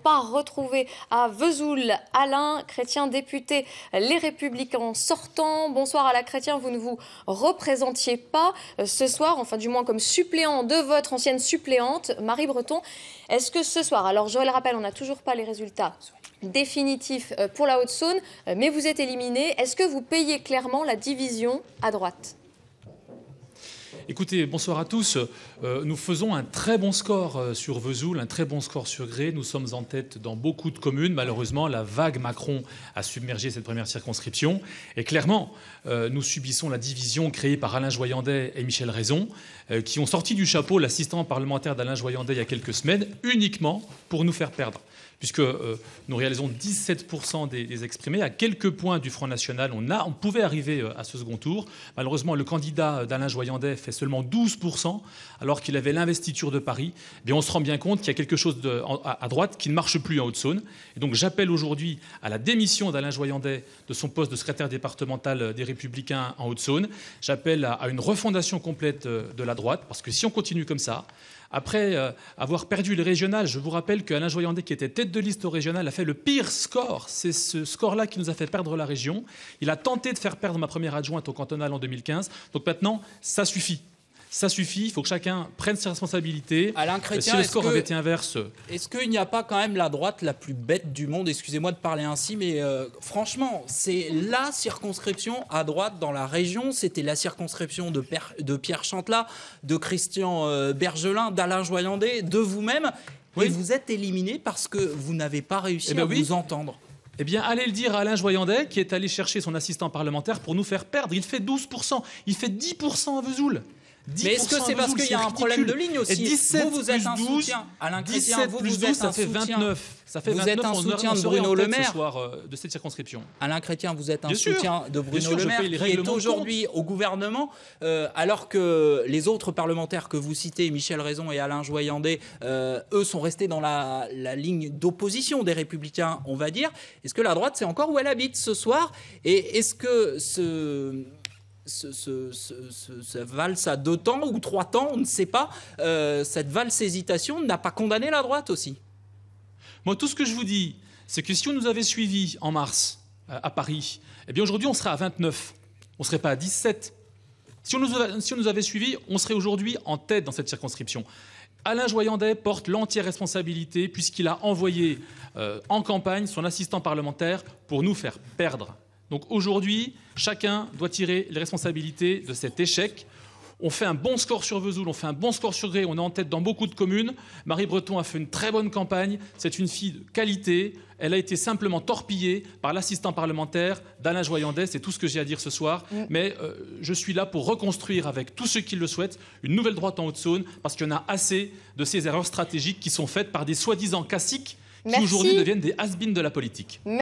pas retrouver à Vesoul Alain Chrétien, député Les Républicains sortant. Bonsoir Alain Chrétien, vous ne vous représentiez pas ce soir, enfin du moins comme suppléant de votre ancienne suppléante, Marie Breton. Est-ce que ce soir, alors je le rappelle, on n'a toujours pas les résultats définitifs pour la Haute-Saône, mais vous êtes éliminé. Est-ce que vous payez clairement la division à droite ? Écoutez, bonsoir à tous. Nous faisons un très bon score sur Vesoul, un très bon score sur Grez. Nous sommes en tête dans beaucoup de communes. Malheureusement, la vague Macron a submergé cette première circonscription. Et clairement, nous subissons la division créée par Alain Joyandet et Michel Raison, qui ont sorti du chapeau l'assistant parlementaire d'Alain Joyandet il y a quelques semaines, uniquement pour nous faire perdre. Puisque nous réalisons 17% des exprimés. À quelques points du Front National, on pouvait arriver à ce second tour. Malheureusement, le candidat d'Alain Joyandet fait seulement 12%, alors qu'il avait l'investiture de Paris. Et on se rend bien compte qu'il y a quelque chose à droite qui ne marche plus en Haute-Saône. Et donc j'appelle aujourd'hui à la démission d'Alain Joyandet de son poste de secrétaire départemental des Républicains en Haute-Saône. J'appelle à une refondation complète de la droite, parce que si on continue comme ça, après avoir perdu les régionales, je vous rappelle qu'Alain Joyandet, qui était tête de liste au régional, a fait le pire score. C'est ce score-là qui nous a fait perdre la région. Il a tenté de faire perdre ma première adjointe au cantonal en 2015. Donc maintenant, ça suffit. Ça suffit, il faut que chacun prenne ses responsabilités. Alain Chrétien, si le score avait été inverse... Est-ce qu'il n'y a pas quand même la droite la plus bête du monde? Excusez-moi de parler ainsi, mais franchement, c'est la circonscription à droite dans la région. C'était la circonscription de Pierre Chantelain, de Christian Bergelin, d'Alain Joyandet, de vous-même. Oui. Et vous êtes éliminé parce que vous n'avez pas réussi à vous entendre. Eh bien, allez le dire à Alain Joyandet, qui est allé chercher son assistant parlementaire pour nous faire perdre. Il fait 12%, il fait 10% à Vesoul. Mais est-ce que c'est parce qu'il y a un problème de ligne aussi? 17 vous êtes un soutien, Alain Chrétien, vous êtes ça fait 29. Ça fait vous 29, êtes un soutien de Bruno Le Maire ce soir, de cette circonscription. Alain Chrétien, vous êtes un soutien de Bruno Le Maire, qui est aujourd'hui au gouvernement, alors que les autres parlementaires que vous citez, Michel Raison et Alain Joyandet, eux sont restés dans la ligne d'opposition des Républicains, on va dire. Est-ce que la droite, c'est encore où elle habite ce soir? Et est-ce que cette valse à 2 temps ou 3 temps, on ne sait pas, cette valse hésitation n'a pas condamné la droite aussi? Moi, tout ce que je vous dis, c'est que si on nous avait suivis en mars à Paris, eh bien aujourd'hui on serait à 29, on ne serait pas à 17. Si on nous avait suivis, on serait aujourd'hui en tête dans cette circonscription. Alain Joyandet porte l'entière responsabilité puisqu'il a envoyé en campagne son assistant parlementaire pour nous faire perdre. Donc aujourd'hui, chacun doit tirer les responsabilités de cet échec. On fait un bon score sur Vesoul, on fait un bon score sur Grez, on est en tête dans beaucoup de communes. Marie Breton a fait une très bonne campagne, c'est une fille de qualité. Elle a été simplement torpillée par l'assistant parlementaire d'Alain Joyandet, c'est tout ce que j'ai à dire ce soir. Mais je suis là pour reconstruire avec tous ceux qui le souhaitent une nouvelle droite en Haute-Saône, parce qu'il y en a assez de ces erreurs stratégiques qui sont faites par des soi-disant caciques qui aujourd'hui deviennent des has-beens de la politique.